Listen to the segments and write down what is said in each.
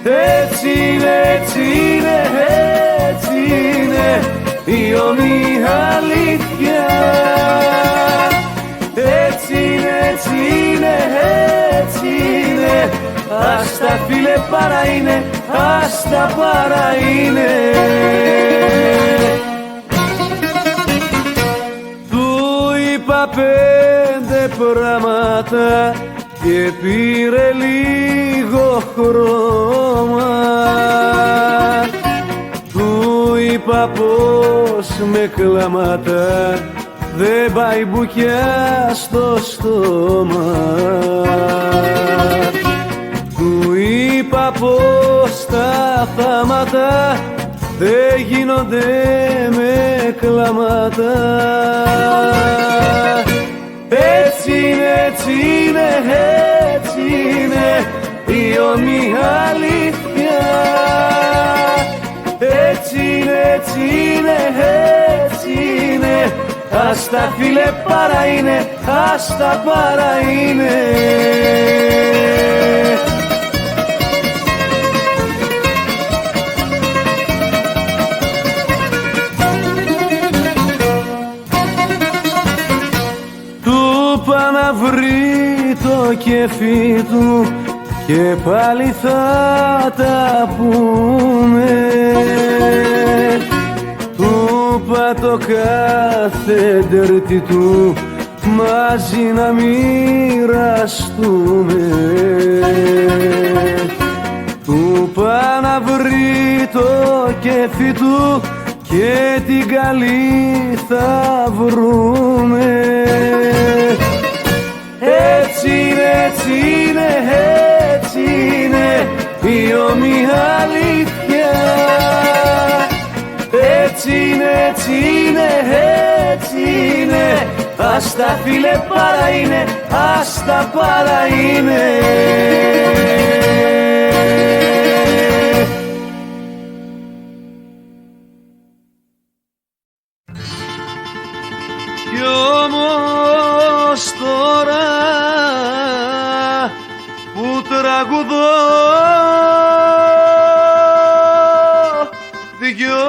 Έτσι είναι, έτσι είναι, έτσι είναι η ομοία αλήθεια. Έτσι είναι, έτσι είναι, έτσι είναι. Ας τα φίλε παρά είναι, ας τα παρά είναι. Του είπα 5 πράγματα και πήρε λίγο χρώμα. Του είπα πως με κλάματα δεν πάει μπουκιά στο στόμα. Του είπα πως τα θάματα δεν γίνονται με κλάματα. Έτσι είναι, έτσι είναι, έτσι είναι η ομοία αλήθεια. Έτσι είναι, έτσι είναι, έτσι είναι. Ας τα φίλε παρά είναι, ας τα παρά είναι. Του πά να βρει το κέφι του και πάλι θα τα πούμε. Του πά το κάθε ντερτί του μαζί να μοιραστούμε. Του πά να βρει το κέφι του και την καλή θα βρούμε. Έτσι είναι, έτσι είναι, έτσι είναι η ομοία αλήθεια. Έτσι είναι, έτσι είναι, έτσι είναι. Ας τα φίλε παρά είναι, ας τα παρά είναι. Κι όμως τώρα που τραγουδώ δυο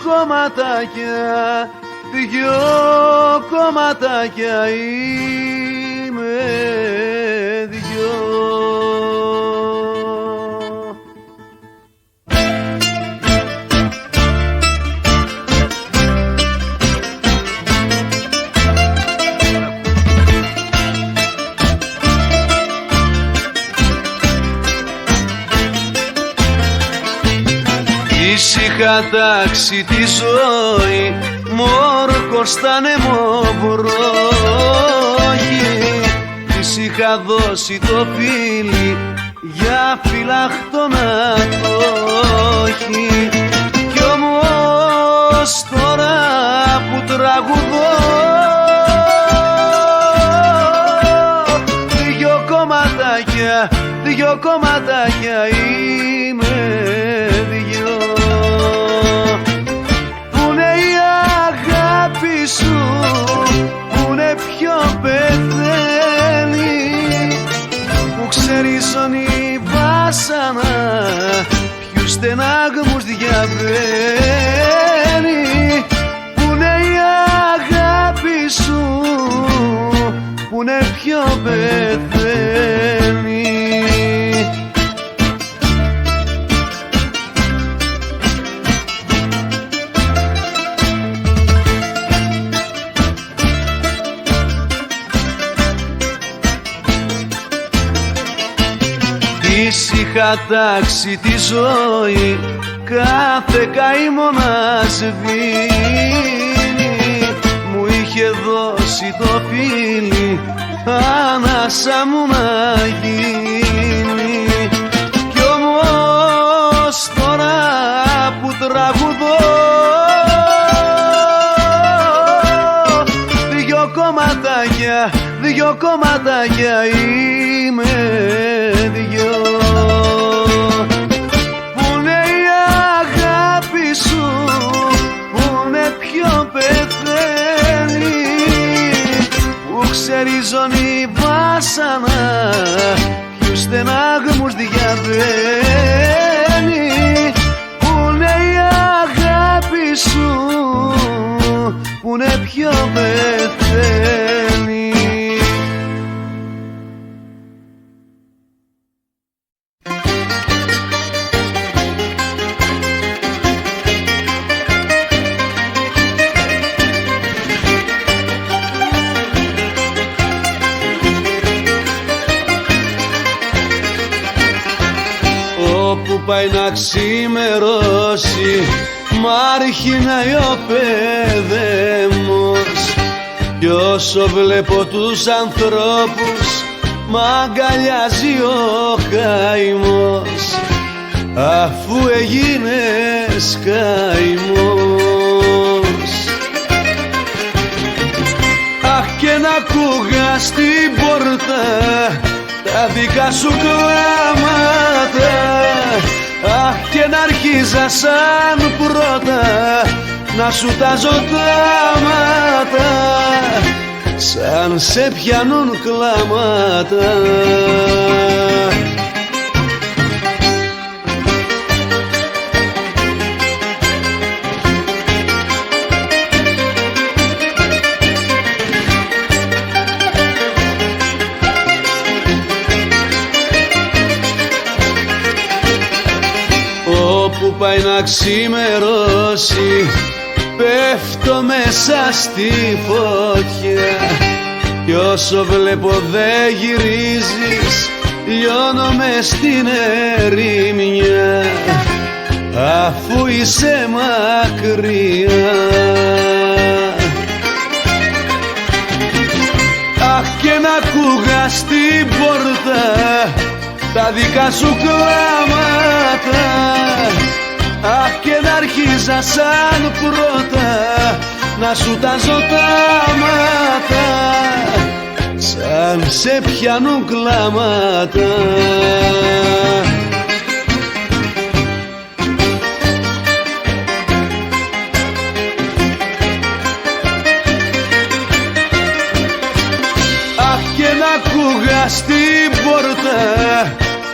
κομματάκια, δυο κομματάκια είμαι δυο. Είχα τάξει τη ζωή, μόρκος στα νεμοβρόχη. Της είχα δώσει το φίλι για φυλαχτό να το έχει. Κι όμως τώρα που τραγουδώ δυο κομματάκια είμαι δυο. Πουνε η αγάπη σου, πουνε ποιο πεθαίνει, που ξερίζωνει βάσανα, ποιους στενάγμους διαβαίνει. Πουνε η αγάπη σου, πουνε ποιο πεθαίνει. Της είχα τάξει τη ζωή, κάθε καημό να σβήνει. Μου είχε δώσει το φίλι, ανάσα μου να γίνει. Κι όμως τώρα που τραγουδώ δυο κομματάκια είμαι δυο. Πουνε η αγάπη σου, πουνε ποιο πεθαίνει, που ξερίζωνει βάσανα, ποιους τους στενάγμους διαβαίνει. Πουνε η αγάπη σου, πουνε πιο πεθαίνει. Όπου πάει να ξημερώσει, μ' αρχινάει ο παιδέμος. Κι όσο βλέπω τους ανθρώπους, μ' αγκαλιάζει ο καημός, αφού έγινες καημός. Αχ, και να ακούγα στην πόρτα τα δικά σου κλάματα, αχ, και να αρχίζα σαν πρώτα να σου τάζω τα μάτα, σαν σε πιάνουν κλάματα. Όπου πάει να ξημερώσει, πέφτω μέσα στη φωτιά. Κι όσο βλέπω δε γυρίζεις, λιώνω μες στην ερημιά, αφού είσαι μακριά. Αχ, και να ακούγα στην πόρτα τα δικά σου κλάματα, αχ, και να αρχίζα σαν πρώτα να σου τάζω τα μάτα, σαν σε πιάνουν κλάματα. Αχ, και να ακούγα στην πόρτα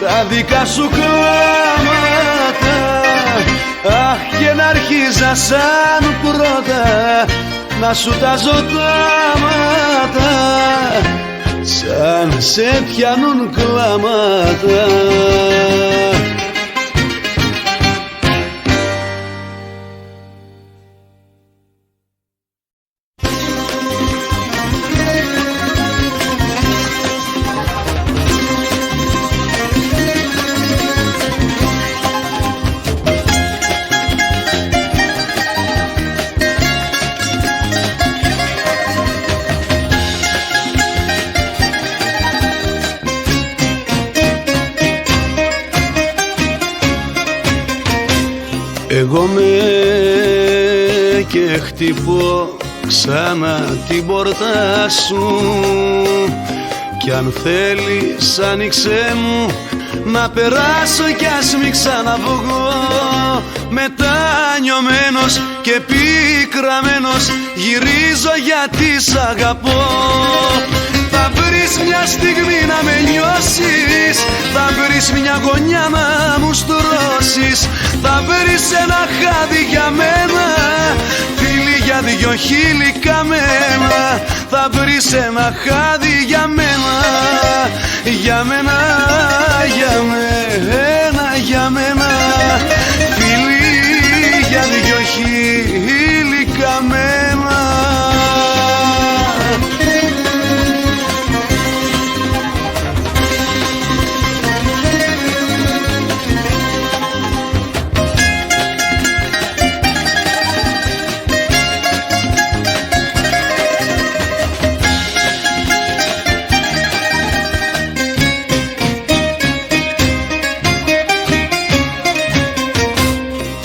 τα δικά σου κλάματα, αχ, και να αρχίζα σαν πρώτα να σου τάζω τα μάτα, σαν σε πιάνουν κλάματα. Εγώ με και χτυπώ ξανά την πόρτα σου, κι αν θέλεις άνοιξέ μου να περάσω κι ας μη ξαναβγώ. Μετανιωμένος και πικραμένος γυρίζω γιατί σ' αγαπώ. Θα βρεις μια στιγμή να με νιώσεις, θα βρεις μια γωνιά να μου στρώσεις, θα βρεις ένα χάδι για μένα, φίλοι για δυο χείλη καμένα. Θα βρεις ένα χάδι για μένα, για μένα, για μένα, για μένα, φίλοι για δυο χείλη καμένα.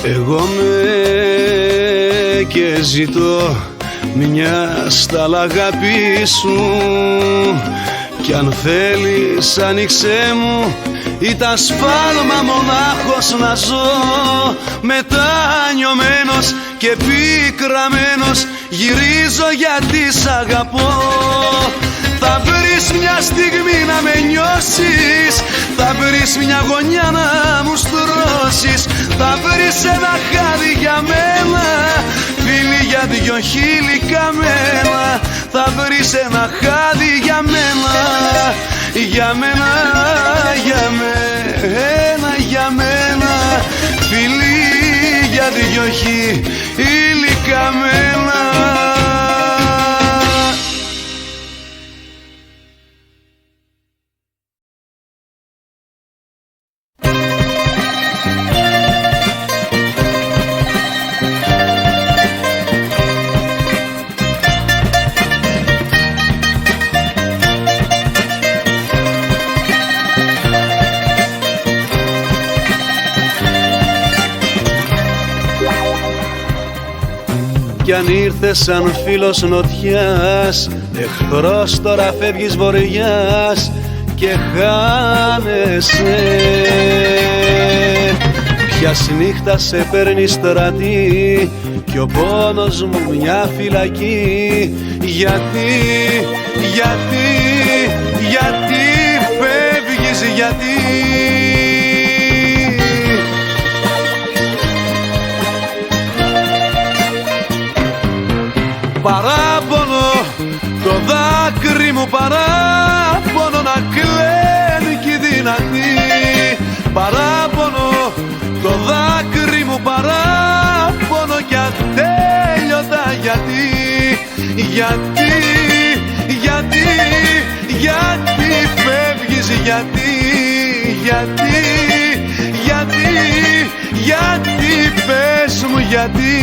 Εγώ με και ζητώ μια στάλα αγάπη σου, κι αν θέλεις άνοιξέ μου, ήταν σφάλμα μονάχος να ζω. Μετανιωμένος και πικραμένος γυρίζω γιατί σ' αγαπώ. Θα βρεις μια στιγμή να με νιώσεις, Θα βρεις μια γωνιά να μου στρώσεις, θα βρεις ένα χάδι για μένα, φίλοι για δυο χείλη καμένα. Θα βρεις ένα χάδι για μένα, για μένα, για μένα, για μένα, φίλοι για δυο χείλη καμένα. Κι αν ήρθες σαν φίλος νοτιάς, εχθρός τώρα φεύγεις βοριάς και χάνεσαι. Ποιας νύχτα σε παίρνει στρατή κι ο πόνος μου μια φυλακή. Γιατί, γιατί, γιατί φεύγεις, γιατί? Παράπονο, το δάκρυ μου παράπονο να κλαίνει κι δυνατή. Παράπονο, το δάκρυ μου παράπονο κι ατέλειωτα. Γιατί, γιατί, γιατί, γιατί φεύγεις, γιατί, γιατί, γιατί, γιατί πες μου γιατί?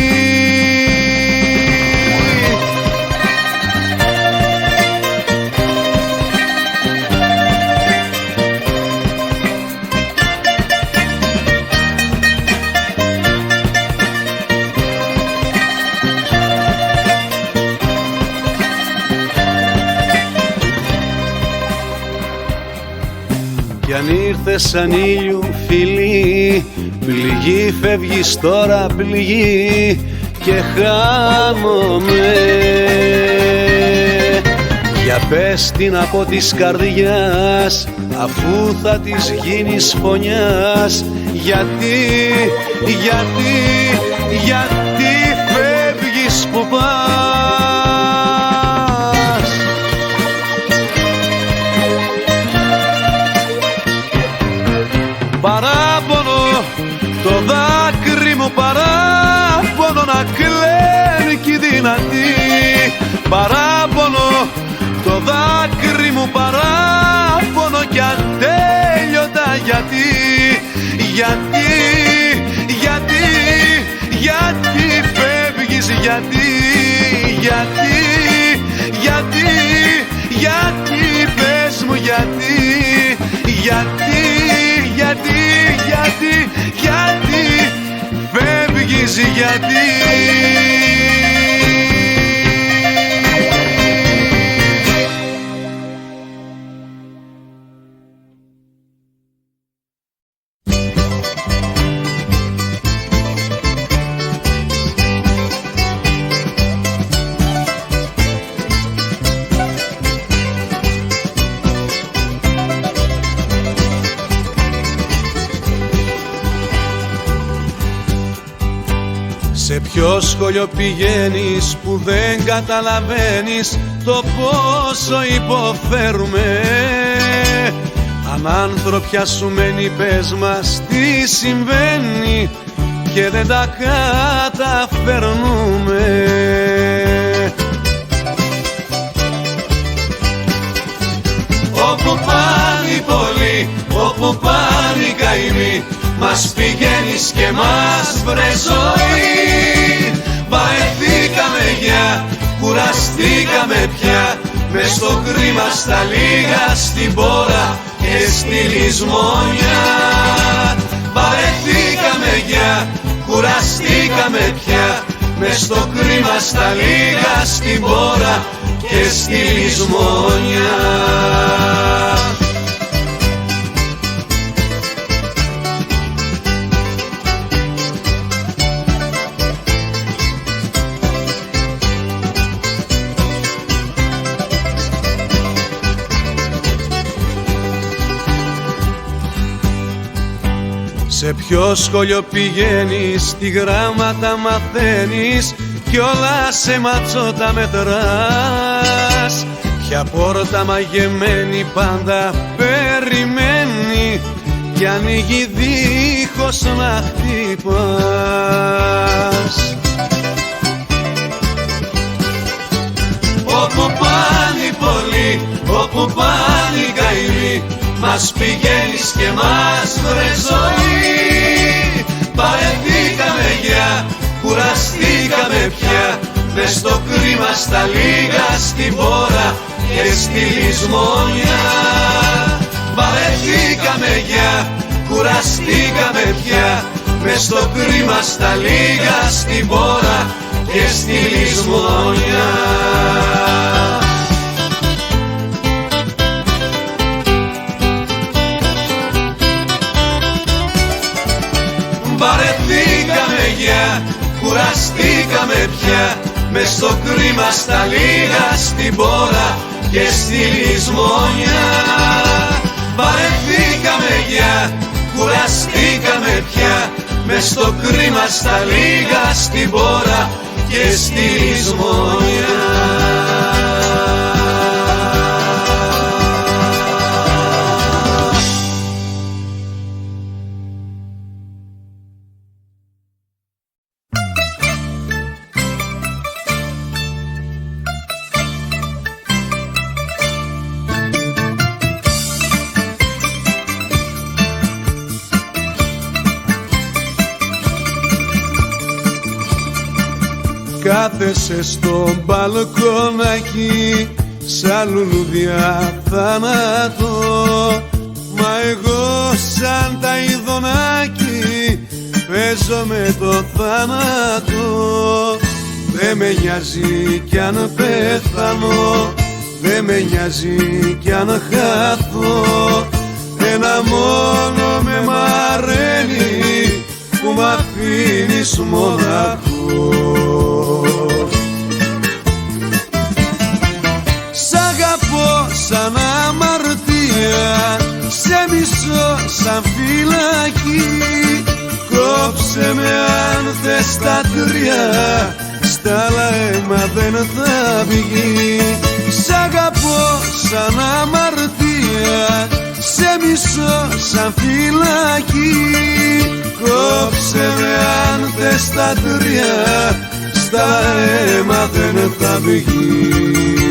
Κι αν ήρθες σαν ήλιου φιλί, πληγή φεύγεις τώρα πληγή και χάνομαι. Για πες την από της καρδιάς, αφού θα της γίνεις φωνιάς. Γιατί, γιατί, γιατί φεύγεις που πας? Παράπονο, το δάκρυ μου παράπονο να κλαίνει κι δυνατή. Παράπονο, το δάκρυ μου παράπονο κι ατέλειωτα. Γιατί, γιατί, γιατί, γιατί φεύγεις, γιατί, γιατί, γιατί, γιατί πες μου γιατί, γιατί, γιατί, γιατί, γιατί φεύγεις, γιατί? Σε ποιο σχολείο πηγαίνεις που δεν καταλαβαίνεις το πόσο υποφέρουμε? Αν άνθρωπια σου μένει πες μας τι συμβαίνει και δεν τα καταφέρνουμε. Όπου πάνε οι πολλοί, όπου πάνε οι καημοί, μας πηγαίνεις και μας βρε ζωή. Βαεθήκαμε για, κουραστήκαμε πια, μες στο κρίμα στα λίγα, στην πόρα και στη λησμόνια. Βαεθήκαμε για, κουραστήκαμε πια, μες στο κρίμα στα λίγα, στην πόρα και στη λησμόνια. Σε ποιο σχολείο πηγαίνεις, τι γράμματα μαθαίνεις κι όλα σε ματσότα μετράς. Ποια πόρτα μαγεμένη πάντα περιμένει κι ανοίγει δίχως να χτυπάς. Όπου πάνε οι πολλοί, όπου πάνε οι καημοί, μας πηγαίνεις και μας βρε ζωή. Παρεθήκαμε για, κουραστήκαμε πια, μες στο κρίμα στα λίγα, στην πόρα και στη λησμόνια. Παρεθήκαμε για, κουραστήκαμε πια, μες στο κρίμα στα λίγα, στην πόρα και στη λησμόνια. Βαρεθήκαμε για, κουραστήκαμε πια, μες στο κρίμα στα λίγα, στην πόρα και στη λησμόνια. Βαρεθήκαμε για, κουραστήκαμε πια, μες στο κρίμα στα λίγα, στην πόρα και στη λησμόνια. Κάθεσαι στο μπαλκονάκι σαν λουλούδια θάνατο, μα εγώ σαν τα ειδονάκι παίζω με το θάνατο. Δε με νοιάζει κι αν πέθανω, δε με νοιάζει κι αν χάθω, ένα μόνο με μαραίνει που μ' αφήνεις μοναχό. Σ' αγαπώ σαν αμαρτία, σε μισώ σαν φυλακή. Κόψε με αν θες τα τρία, στα άλλα αίμα δεν θα βγει. Σ' αγαπώ σαν αμαρτία, σε μισώ σαν φυλακή. Κόψε με αν θες τα τρία, στα αίμα δεν θα βγει.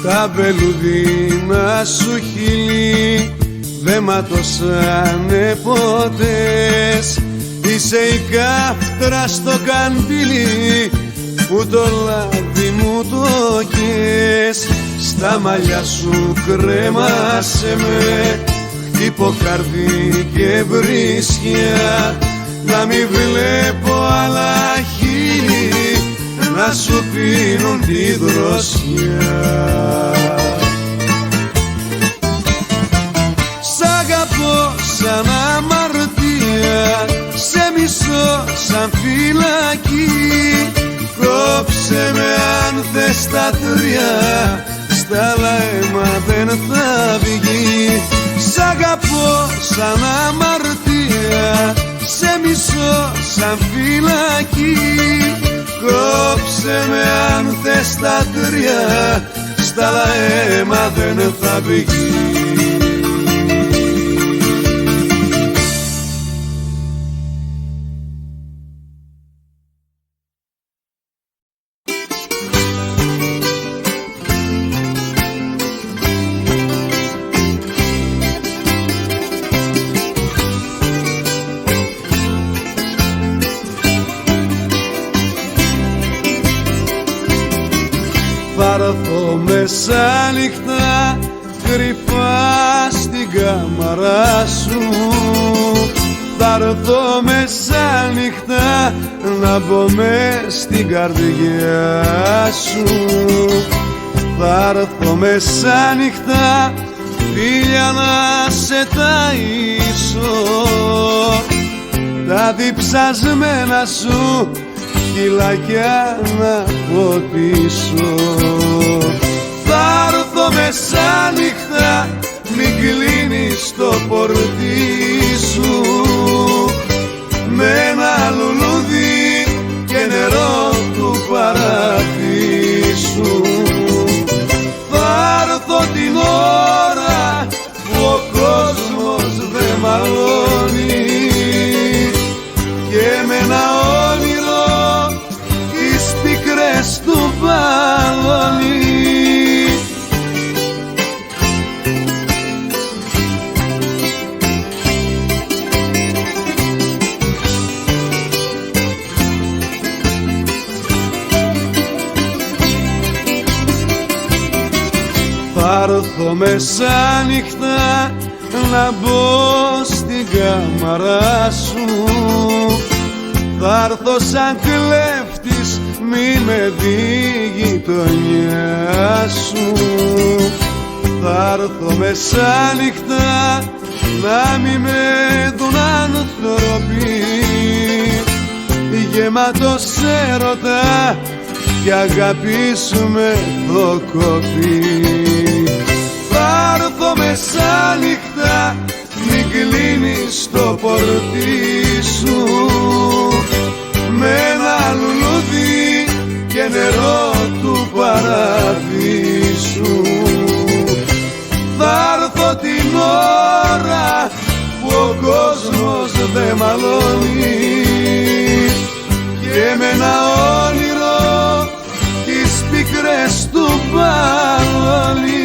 Τα βελουδίνα σου χείλη δε ματώσανε ποτέ. Είσαι η κάφτρα στο καντήλι που το λάδι μου το κες. Στα μαλλιά σου κρέμασε με, χτύπω καρδί και βρίσκια. Να μη βλέπω άλλα χείλη να σου πίνουν τη δροσιά. Σ' αγαπώ σαν αμαρτία, σε μισώ σαν φυλακή. Κόψε με αν θες τα τρία, στα άλλα αίμα δεν θα βγει. Σ' αγαπώ σαν αμαρτία, σε μισώ σαν φυλακή. Κόψε με αν θες τα τρία, στα άλλα αίμα δεν θα βγει. Θα έρθω μεσάνυχτα κρυφά στην κάμαρα σου. Θα έρθω μεσάνυχτα να μπω μες στην καρδιά σου. Θα έρθω μεσάνυχτα φίλια να σε ταΐσω, τα διψασμένα σου χειλάκια να ποτίσω. Θα έρθω μεσάνυχτα, μην κλείνεις το πορτί σου, με ένα λουλούδι και νερό του παραδείσου. Θα έρθω την ώρα που ο κόσμος δεν μαλώνει και με ένα όνειρο τις πικρές του μπαλώνει. Θα έρθω μεσάνυχτα να μπω στην κάμαρα σου, θα έρθω σαν κλέφτης, μη με δει η γειτονιά σου. Θα έρθω μεσάνυχτα να μη με δουν άνθρωποι, γεμάτος έρωτα κι αγαπήσουμε το κοπί. Θα έρθω μεσάνυχτα, μην κλείνεις το πορτί σου, με ένα λουλούδι και νερό του παραδείσου. Θα έρθω την ώρα που ο κόσμος δεν μαλώνει και με ένα όνειρο τις πικρές του μπαλώνει.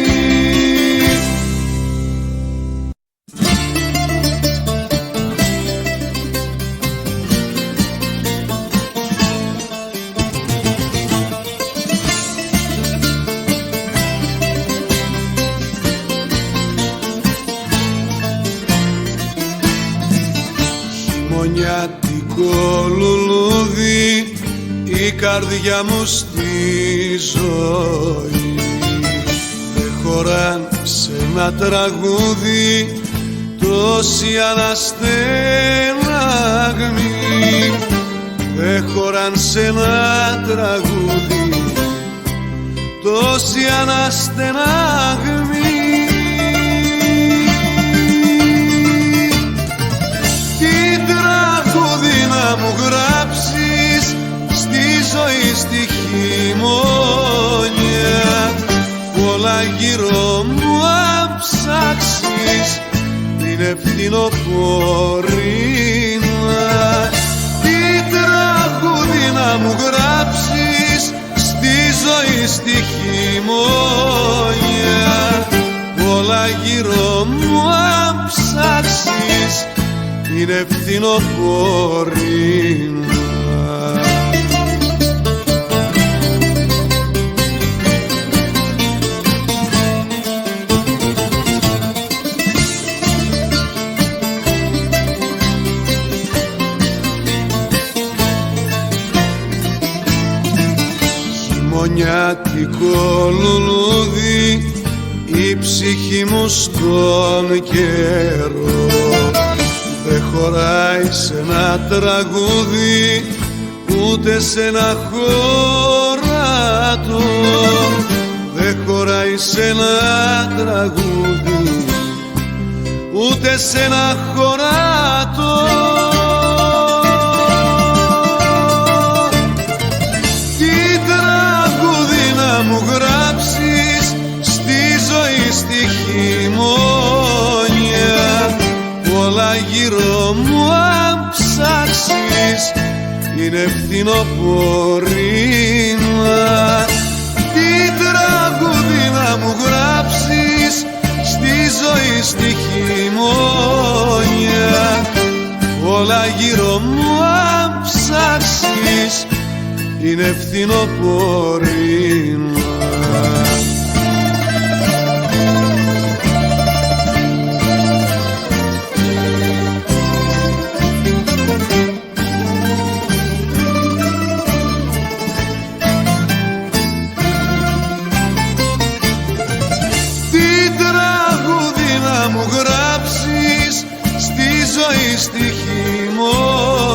Χειμωνιάτικο λουλούδι, η καρδιά μου στη ζωή δεν χωράν σε ένα τραγούδι τόση αναστεναγμή. Δεν χωράν σε ένα τραγούδι τόση αναστεναγμή. Να μου γράψεις στη ζωή στη χειμώνια, όλα γύρω μου αψάξεις την ευθυνοπορήνα. Τι τραγούδι να μου γράψεις στη ζωή στη χειμώνια, όλα γύρω μου αψάξεις την ευθυνοπορήνα. Χειμωνιάτικο λουλούδι, η ψυχή μου στον καιρό δεν χωράει σε ένα τραγούδι, ούτε σε ένα χωρατό. Δεν χωράει σε ένα τραγούδι, ούτε σε ένα χωρατό. Τι τραγούδι να μου γράψεις στη ζωή στη χειμώνια, όλα γύρω μου αψάξεις την ευθυνοπορήνα. Τι τραγούδι να μου γράψεις στη ζωή στη χειμώνια, όλα γύρω μου αψάξεις την ευθυνοπορήνα. Τι τραγούδι εις τη χειμώνια,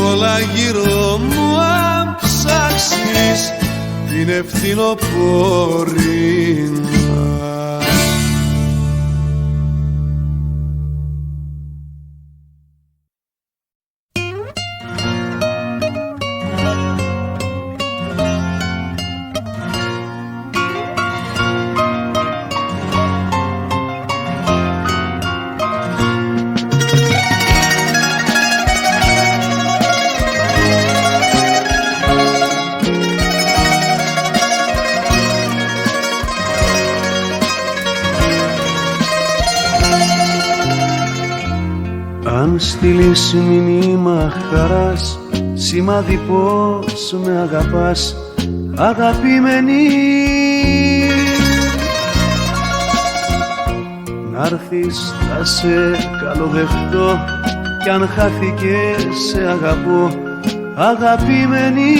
όλα γύρω μου αν ψάξεις είναι φθινοπόρημα. Αν στείλεις μηνύμα χαράς, σημάδι πως με αγαπάς, αγαπημένη, να'ρθεις θα σε καλοδεχτώ κι αν χάθηκες σε αγαπώ, αγαπημένη.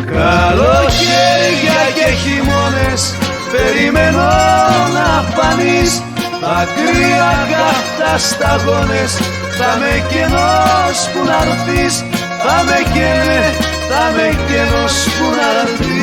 Καλοκαίρια και χειμώνες περιμένω να φανείς, μακριά καυτά σταγόνες θα με κενός που να'ρθείς, θα με κενός που να'ρθείς.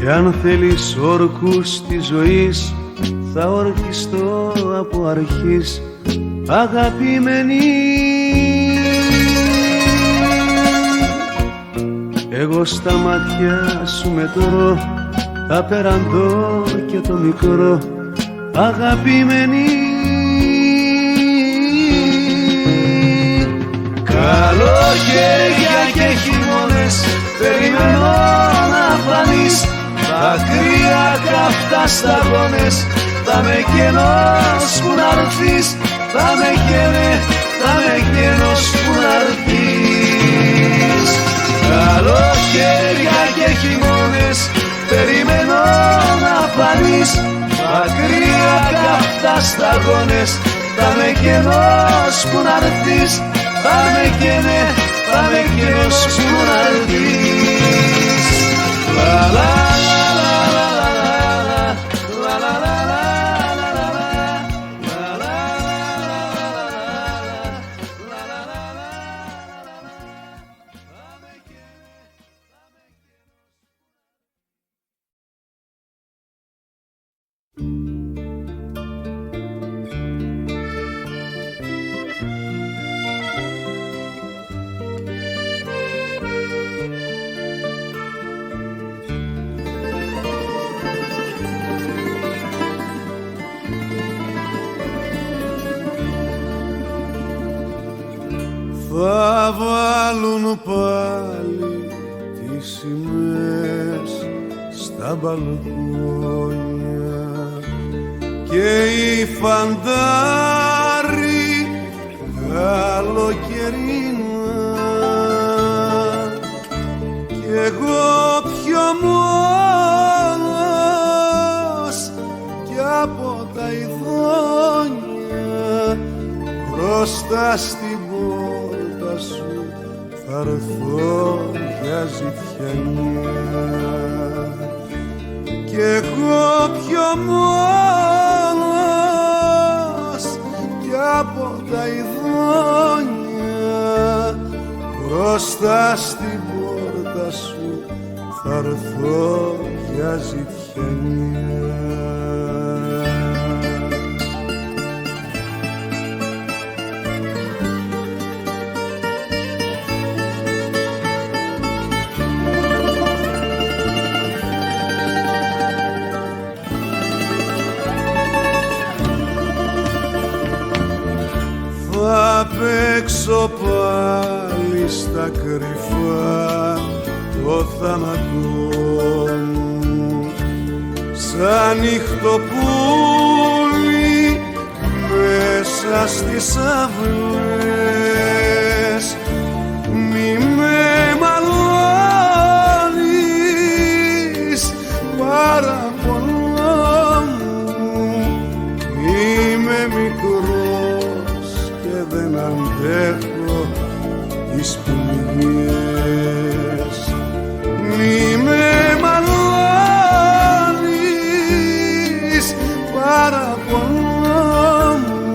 Κι αν θέλεις όρκους της ζωής, θα ορκιστώ από αρχής, αγαπημένη. Εγώ στα μάτια σου μετρώ απεραντώ και το μικρό, αγαπημένη. Καλοκαίρια και χειμώνες περιμένω να φανείς, μακριά καυτά σταγόνες θα με κενός που να'ρθείς, θα με κενός που να'ρθείς. Καλοκαίρια και χειμώνες περιμένω να φανείς, μακριά καυτά σταγόνες θα με κενός που να'ρθείς, θα με κενός που να'ρθείς. La la la la la la la la Θα βάλουν πάλι τις σημαίες στα μπαλκόνια και οι φαντάροι καλοκαιρίνα, κι εγώ πιο μόνος κι από τα ειδόνια μπροστά στην πόρτα σου θα έρθω για ζητιανιά, κι εγώ πιο μόνος κι από τα ειδόνια μπροστά στην πόρτα σου θα έρθω για ζητιανιά. Θα παίξω πάλι στα κρυφά το θάνατό μου, σαν νυχτοπούλι μέσα στις αυλές. Μη με μαλώνεις παραπονώ μου, είμαι μικρός και δεν αντέχω τις πληγές. Μη με μαλώνεις παραπονώ μου,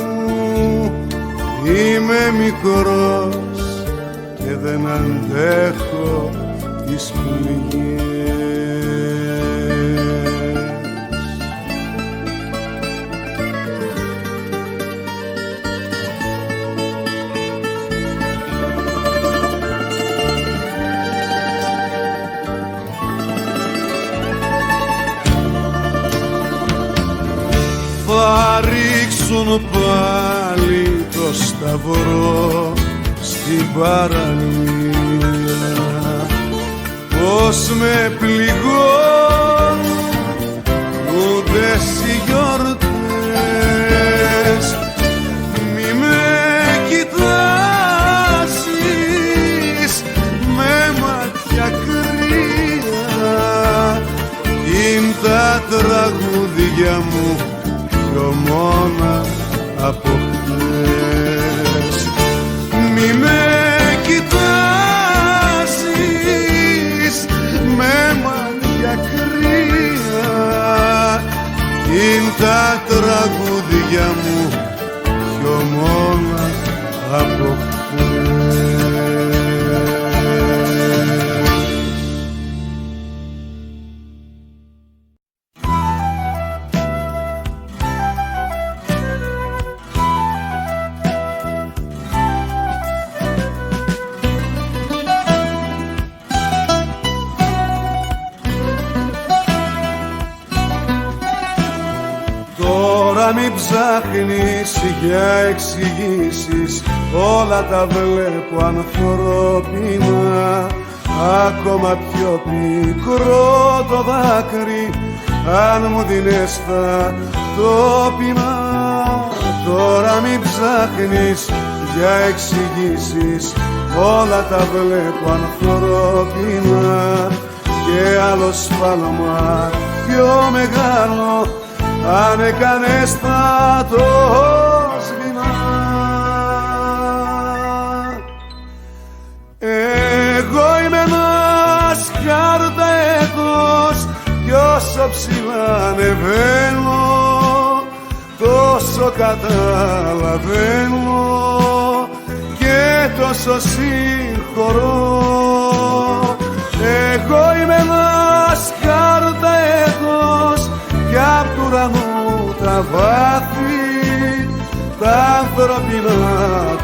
είμαι μικρός και δεν αντέχω τις πληγές. Θα ρίξουν πάλι το σταυρό στην παραλία, πως με πληγώνουν ούτε οι γιορτές. Μη με κοιτάσεις με μάτια κρύα, είναι τα τραγούδια μου πιο μόνα από χθες. Μη με κοιτάσεις με μάτια κρύα, είναι τα τραγούδια μου πιο μόνα από χθες. Μην ψάχνεις για εξηγήσεις, όλα τα βλέπω ανθρώπινα. Ακόμα πιο πικρό το δάκρυ, αν μου δίνες τα τόπινα. Τώρα μην ψάχνεις για εξηγήσεις, όλα τα βλέπω ανθρώπινα. Και άλλο σφάλμα πιο μεγάλο αν έκανες θα το σβηνά. Εγώ είμαι ένας καρταέτος κι όσο ψηλά ανεβαίνω τόσο καταλαβαίνω και τόσο συγχωρώ. Εγώ είμαι ένας καρταέτος κι απ' του ουρανού τα βάθη, τα ανθρωπινά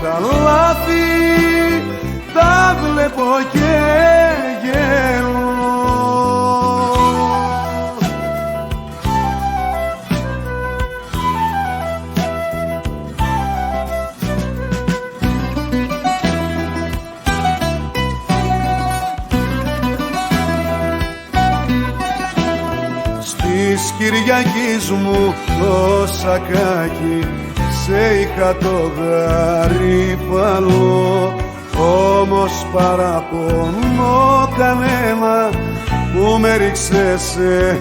τα λάθη, τα βλέπω και γελώ. Της Κυριακής μου το σακάκι σε είχα το γαρίφαλο, όμως παραπονώ κανένα που με ρίξε σε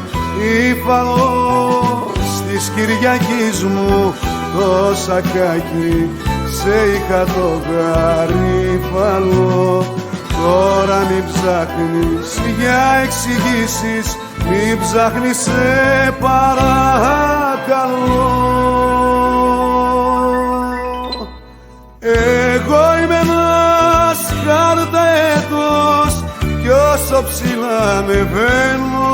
ύφαλο. Της Κυριακής μου το σακάκι σε είχα το γαρίφαλο. Τώρα μην ψάχνεις για εξηγήσεις, μην ψάχνεις σε παρακαλώ. Εγώ είμαι ένας καρταέτος κι όσο ψηλά ανεβαίνω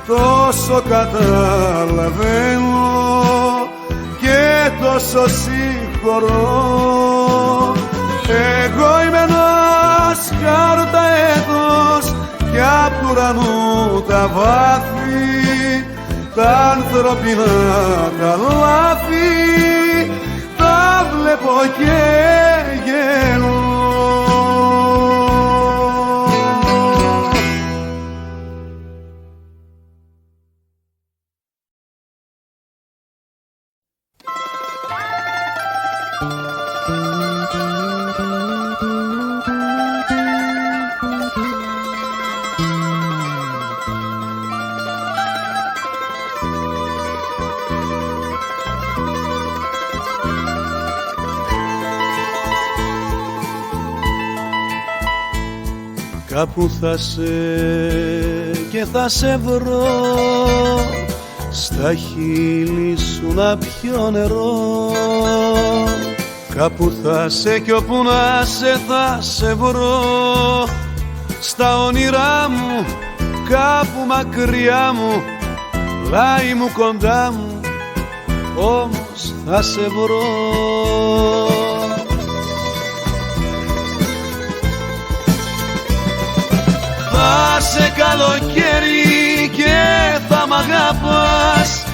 τόσο καταλαβαίνω και τόσο συγχωρώ. Εγώ είμαι ένας καρταέτος κι απ' του ουρανού τα βάθη, τα ανθρωπινά τα λάθη, τα βλέπω και γελώ. Κάπου θα σε και θα σε βρω, στα χείλη σου να πιω νερό. Κάπου θα σε κι όπου να σε θα σε βρω, στα όνειρά μου, κάπου μακριά μου, πλάι μου κοντά μου, όμως θα σε βρω. Θα σε καλοκαίρι και θα μ' αγαπάς,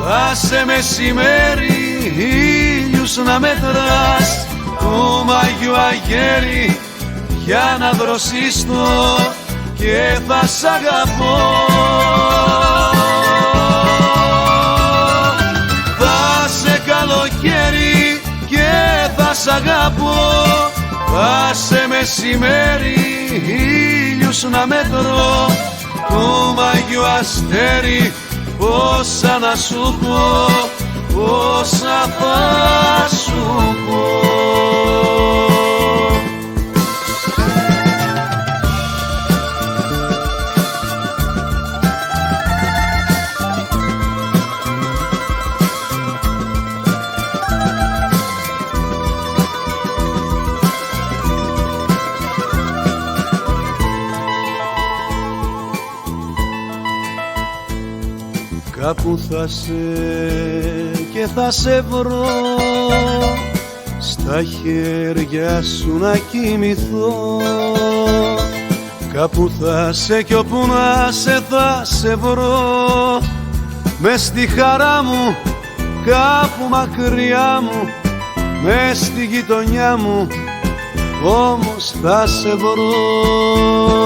θα σε μεσημέρι ήλιους να μετράς, του Μαγιού αγέρι για να δροσίστω και θα σ' αγαπώ. Θα σε καλοκαίρι και θα σ' αγαπώ, θα σε μεσημέρι ήλιους να μετρώ, του Μαγιού αστέρι πόσα να σου πω, πόσα θα σου πω. Κάπου θα σε και θα σε βρω, στα χέρια σου να κοιμηθώ. Κάπου θα σε κι όπου να σε θα σε βρω, μες στη χαρά μου, κάπου μακριά μου, μες στη γειτονιά μου, όμως θα σε βρω.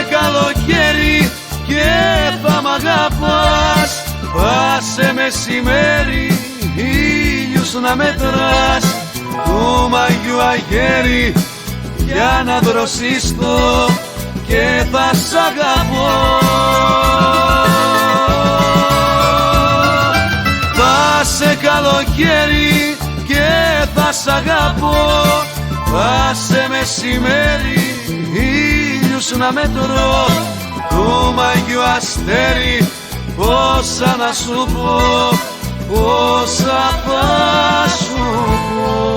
Καλοκαίρι και θα μ' αγαπάς, θα σε μεσημέρι ήλιους να μετράς, του Μαγιού αγέρι για να δροσίστω και θα σ' αγαπώ. Θα σε καλοκαίρι και θα σ' αγαπώ, θα σε μεσημέρι να μετρώ, του Μαγιού αστέρι πόσα να σου πω, πόσα θα σου πω.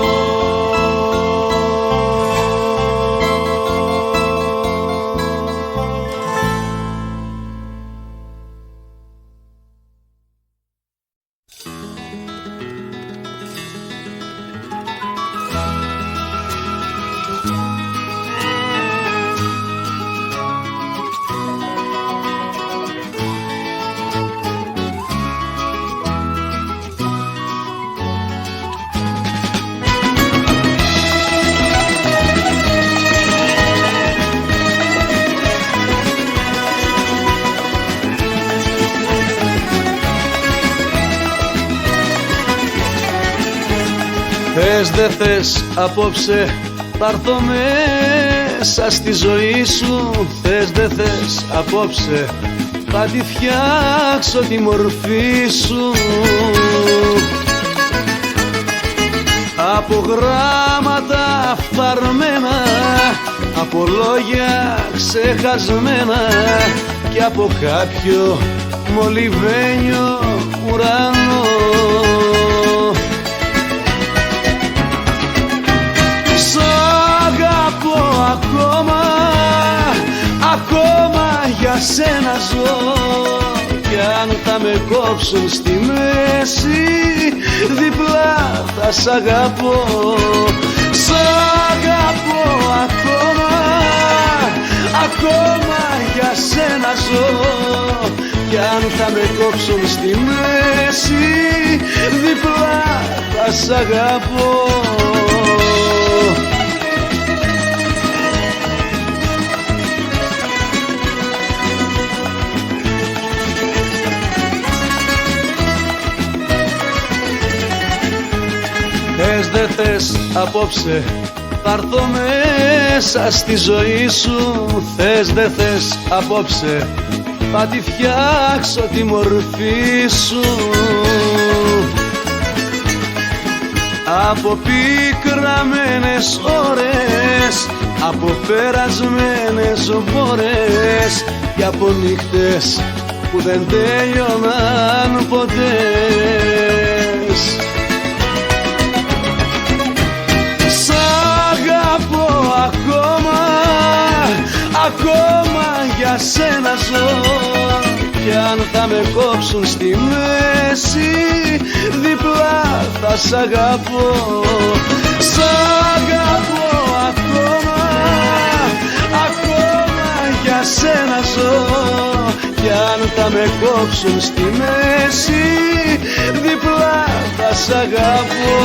Θες δε θες απόψε θα έρθω μέσα στη ζωή σου, θες δε θες απόψε θα τη φτιάξω τη μορφή σου. Από γράμματα φθαρμένα, από λόγια ξεχασμένα και από κάποιο μολυβένιο ουρανό. Ακόμα, ακόμα για σένα ζω, κι αν θα με κόψουν στη μέση, διπλά θα σ' αγαπώ. Σ' αγαπώ ακόμα, ακόμα για σένα ζω, κι αν θα με κόψουν στη μέση, διπλά θα σ' αγαπώ. Θες δε θες απόψε θα έρθω μέσα στη ζωή σου, θες δε θες απόψε θα τη φτιάξω τη μορφή σου. από πικραμένες ώρες, από περασμένες μπόρες και από νύχτες που δεν τέλειωναν ποτέ. Σ' αγαπώ ακόμα, ακόμα για σένα ζω, κι αν θα με κόψουν στη μέση, διπλά θα σ' αγαπώ. Σ' αγαπώ ακόμα, ακόμα για σένα ζω, κι αν θα με κόψουν στη μέση, διπλά θα σ' αγαπώ.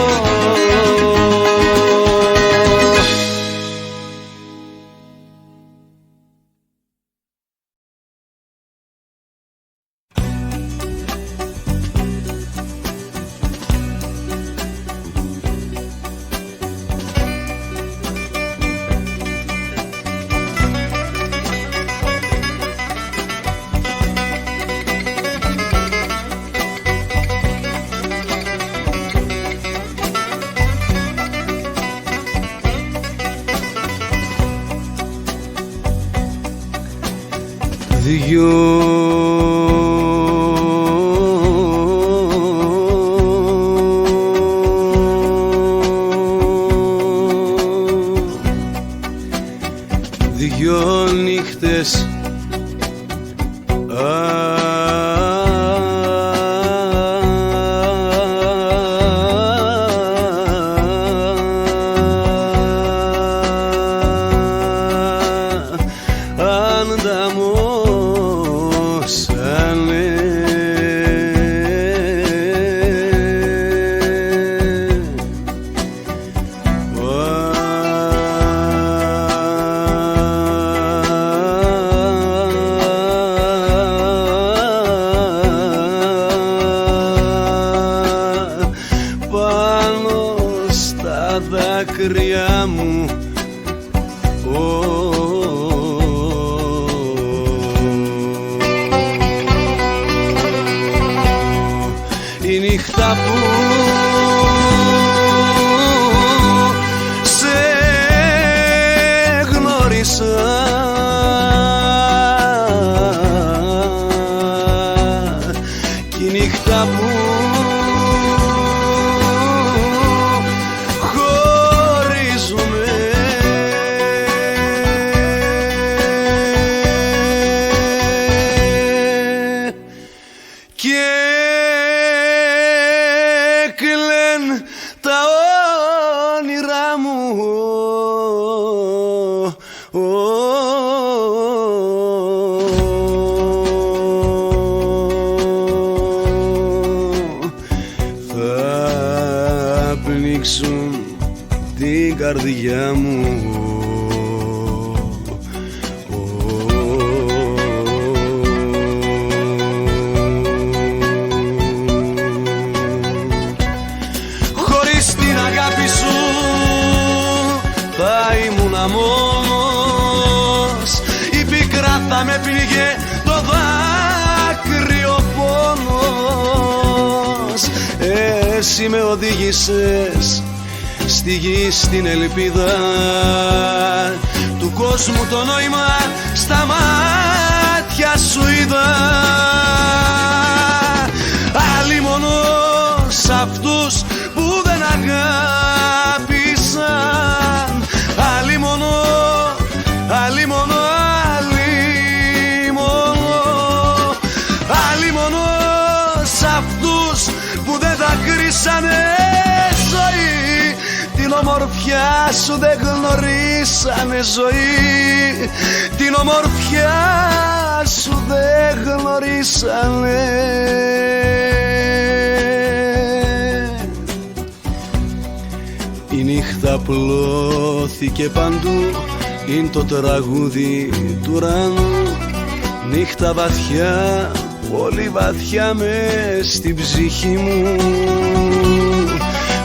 Δυο νύχτες δάκρυα μου, η νύχτα που σε γνώρισα, κι η νύχτα που τα όνειρά μου, θα πνίξουν την καρδιά μου. Θα ήμουνα μόνος, η πίκρα θα με πνίγε, το δάκρυο πόνος. Εσύ με οδήγησες στη γη, στην ελπίδα του κόσμου, το νόημα στα μάτια σου είδα. Αλλήμωνος αυτούς που δεν αγάπησαν, αλλήμωνο, αλλήμωνο, αλλήμωνο, αλλήμωνο σ' αυτούς που δεν δακρύσανε ζωή. Την ομορφιά σου δεν γνωρίσανε ζωή, την ομορφιά σου δεν γνωρίσανε. Η νύχτα πλώθηκε παντού, είναι το τραγούδι του ουρανού. Νύχτα βαθιά, πολύ βαθιά μες στην ψυχή μου.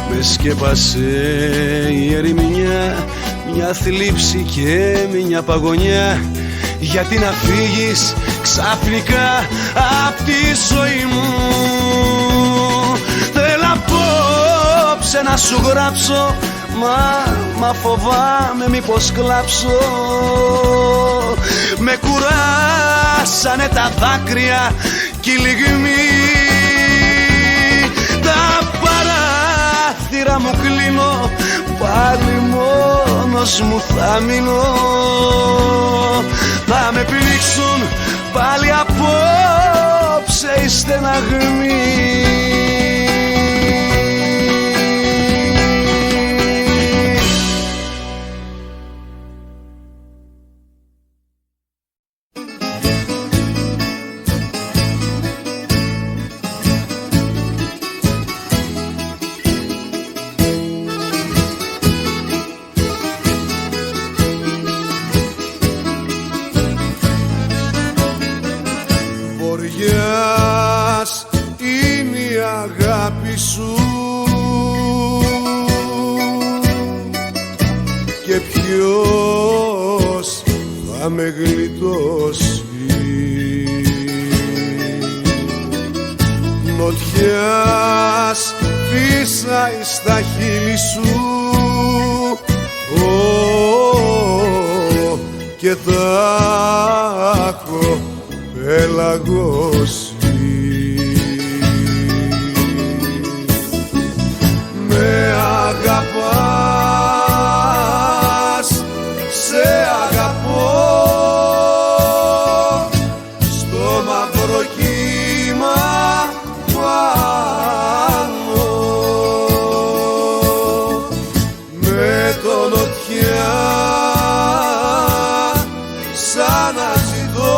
Με σκέπασε η ερημιά, μια θλίψη και μια παγωνιά. Γιατί να φύγεις ξαφνικά απ' τη ζωή μου. Θέλω απόψε απόψε να σου γράψω, μα φοβάμαι μήπως κλάψω. Με κουράσανε τα δάκρυα κι οι λυγμοί. Τα παράθυρα μου κλείνω, πάλι μόνος μου θα μείνω. Θα με πνίξουν πάλι απόψε οι στεναγμοί. Βοριάς είναι η αγάπη σου και ποιος θα με γλιτώσει. Νοτιάς φύσαει στα χείλη σου και θα έχω πελαγώσει. Με αγαπάς, σε αγαπώ, στο μαύρο κύμα πάνω. Με το νοτιά σαν να ζητώ,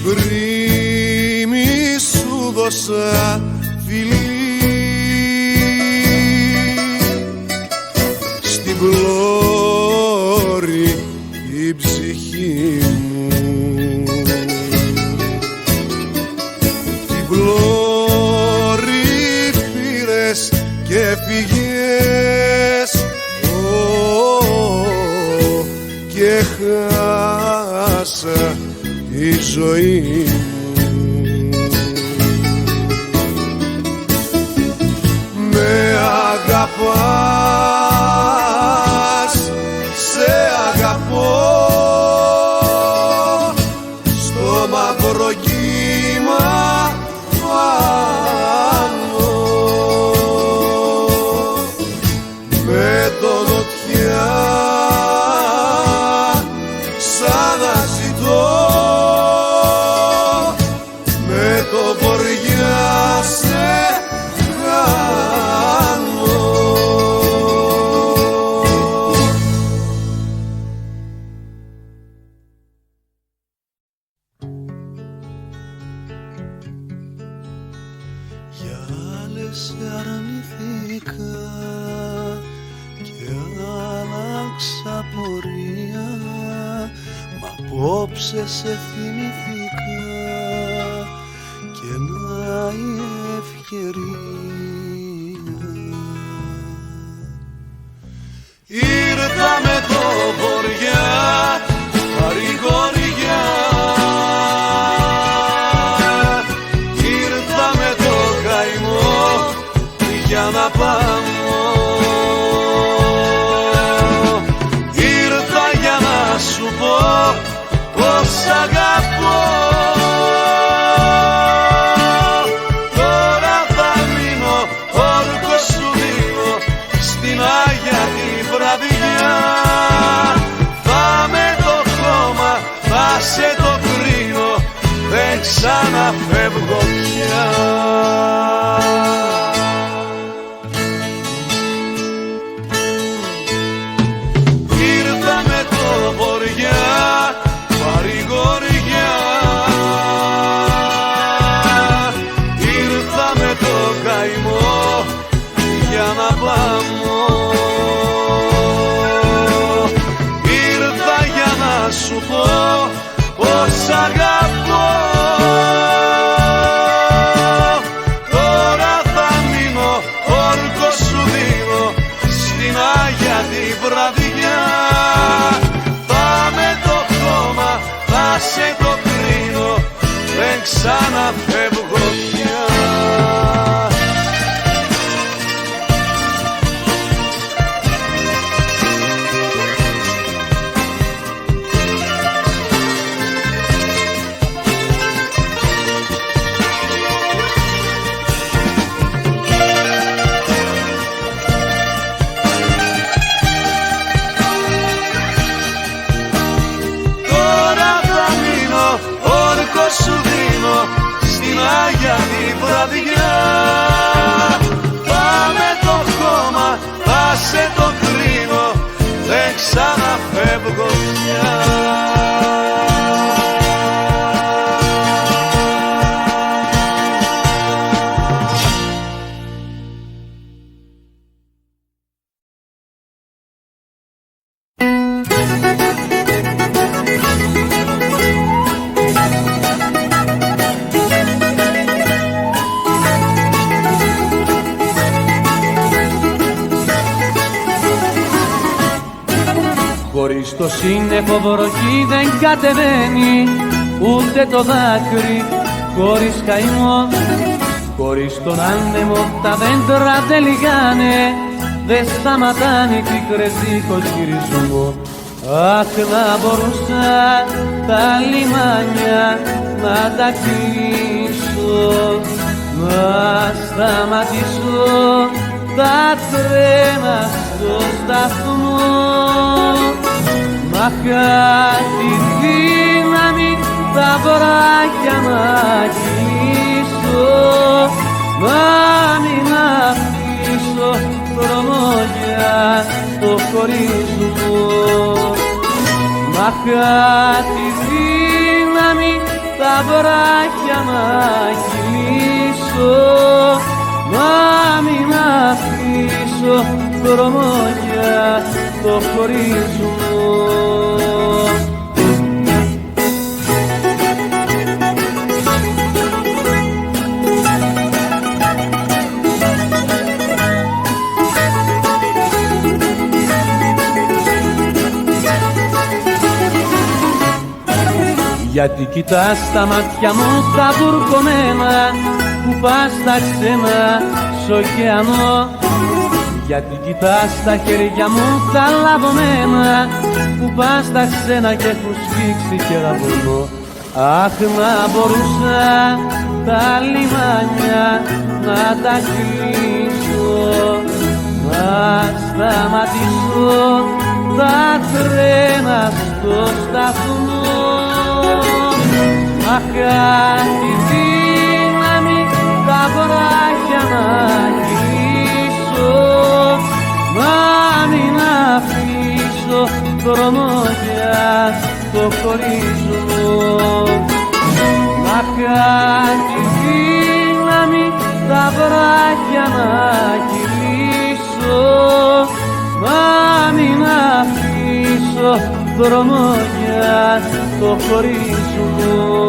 πρίμη σου δώσα φιλί, στην πλώρη η ψυχή μου, την πλώρη πήρες και πήγες και χάσα τη ζωή μου. Με αγαπάς, σε αγαπώ, στο μαύρο κύμα πάνω. Με το νοτιά σαν να ζητώ, με το βοριά σε χάνω. Για άλλες αρνηθήκα και άλλαξα πορεία, μα απόψε σε θυμηθήκα και να η ευκαιρία. Ήρθα με το βοριά παρηγοριά, ήρθα με το καημό για να πάω, ήρθα για να σου πω πως αγαπώ. Τώρα θα μείνω, όρκος σου δίνω, στην Άγια τη βραδιά. Θα με το χώμα, θα σε το κρίνω, δεν ξαναφεύγω πια. Ήρθα με το βοριά παρηγοριά, για τη βραδιά. Πάμε το χώμα, θα σε το κρίνω, δεν ξαναφεύγω πια. Χωρίς το σύννεφο βροχή δεν κατεβαίνει ούτε το δάκρυ χωρίς καημό. Χωρίς τον άνεμο τα δέντρα δεν λυγάνε, δεν σταματάνε οι πίκρες δίχως γυρισμό. Αχ, να μπορούσα τα λιμάνια να τα κλείσω, να σταματήσω τα τρένα στο σταθμό. Μα κάτι δύναμη τα βράχια να κλείσω, να μην αφήσω δρόμο για το χωρισμό. Μα κάτι δύναμη τα βράχια να κλείσω, να μην αφήσω δρόμο για το χωρισμό. Γιατί κοιτάς τα μάτια μου τα βουρκωμένα που πας τα ξένα σ' ωκεανό. Γιατί κοιτάς τα χέρια μου τα λαβωμένα που πας τα ξένα και έχουν σφίξει και ραβωνό. Αχ, να μπορούσα τα λιμάνια να τα κλείσω, να σταματήσω τα τρένα στο σταθμό. Αχ, κάτι δύναμη τα βράχια να κλείσω, να μην αφήσω δρόμο για το χωρισμό. Αχ, κάτι δύναμη τα βράχια να κλείσω, να μην αφήσω δρόμο για το χωρισμό.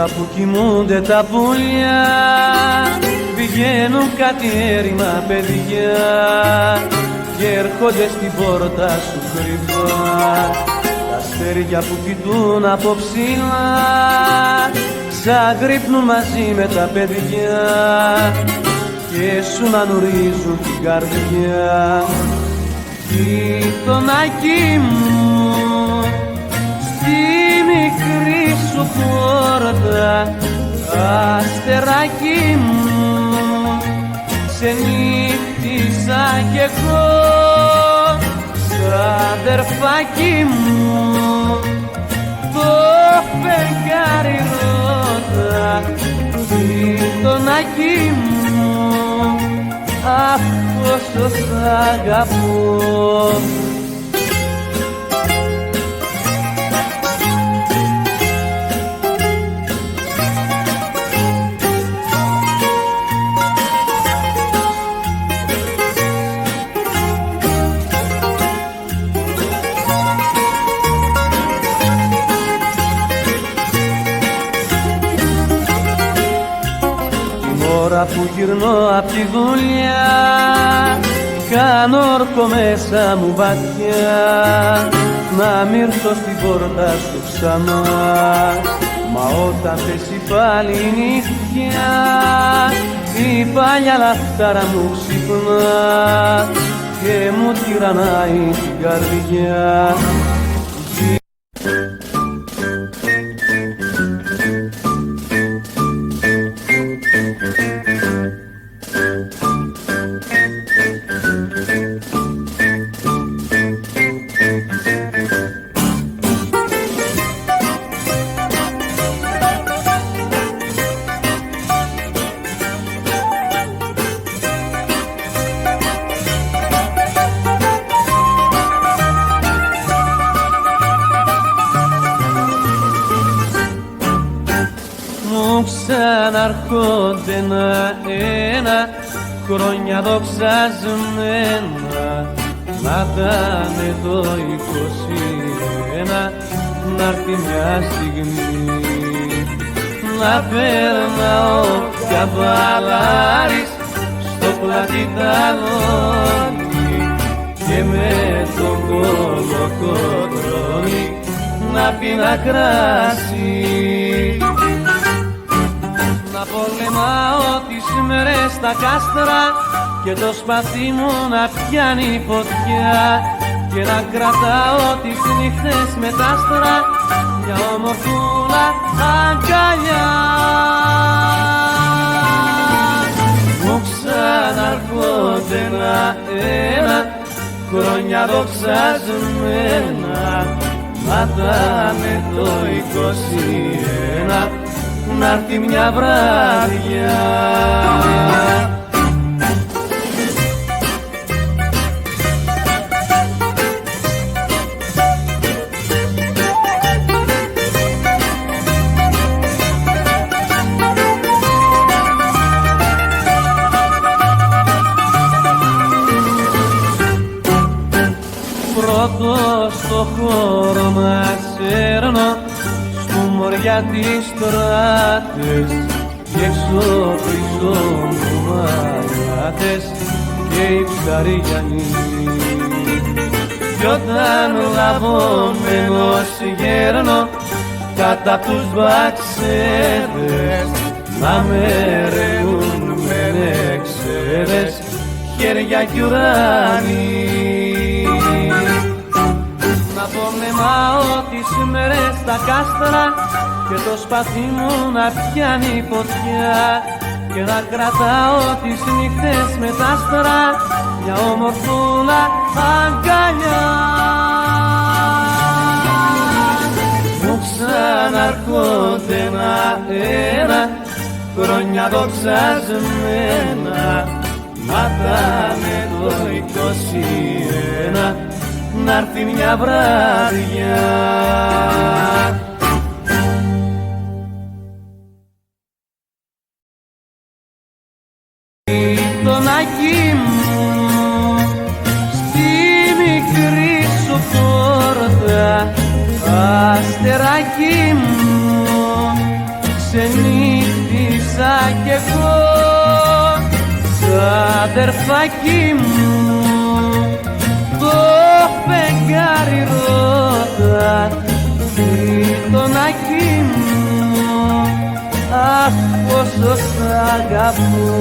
Που κοιμούνται τα πουλιά, πηγαίνουν κάτι έρημα παιδιά και έρχονται στην πόρτα σου κρυφά. Τα αστέρια που κοιτούν από ψηλά ξαγρύπνουν μαζί με τα παιδιά και σου να νουρίζουν την καρδιά. Γειτονάκι μου, στη μικρή σου πόρτα, αστεράκι μου, ξενύχτησα κι εγώ, σαν αδερφάκι μου, το φεγγάρι ρώτα, γειτονάκι μου, αχ πόσο σ' αγαπώ. Τώρα που γυρνώ απ' τη δουλειά, κάνω όρκο μέσα μου βαθιά, να μ' ήρθω στην πόρτα σου ξανά. Μα όταν πέσει πάλι η νύχια, η παλιά λαχτάρα μου ξυπνά και μου τυραννάει την καρδιά. Ξαναρχόνται ένα χρόνια δοξασμένα, να ήταν το 21, να'ρθει μια στιγμή να περνάω πια μπαλάρης στο πλάτη ταλόνι και με τον κολοκοτρώνη να πίνα κράσι. Να πολεμάω τις μέρες στα κάστρα και το σπαθί μου να πιάνει φωτιά και να κρατάω τις νύχτες με τα άστρα μια ομορφούλα αγκαλιά. Μου ξαναρχόνται ένα χρόνια δοξασμένα, να ήταν το 21, να'ρθει μια βράδια. Πρώτος στο χώρο μας έρνω μωριά τις στράτες και έξω πίσω μου μαγάτες και οι ψαριγιανοί. Κι όταν λαβωμένος γέρνω κατά τους μπαξέδες να με ρεούν με νεξέδες χέρια κι ουράνοι. Να πολεμάω τις μέρες στα κάστρα και το σπαθί μου να πιάνει φωτιά και να κρατάω τις νύχτες με τα άστρα μια ομορφούλα αγκαλιά. Μου ξαναρχόνται ένα χρόνια δοξασμένα, να ήταν το 21, να'ρθει μια βράδια. Τον Άκη μου στη μικρή σου πόρτα, αστεράκι μου ξενύχτησα κι εγώ, σαν αδερφάκι μου το φεγγάρι ρώτα, τον Άκη μου, αχ πόσο σ' αγαπώ.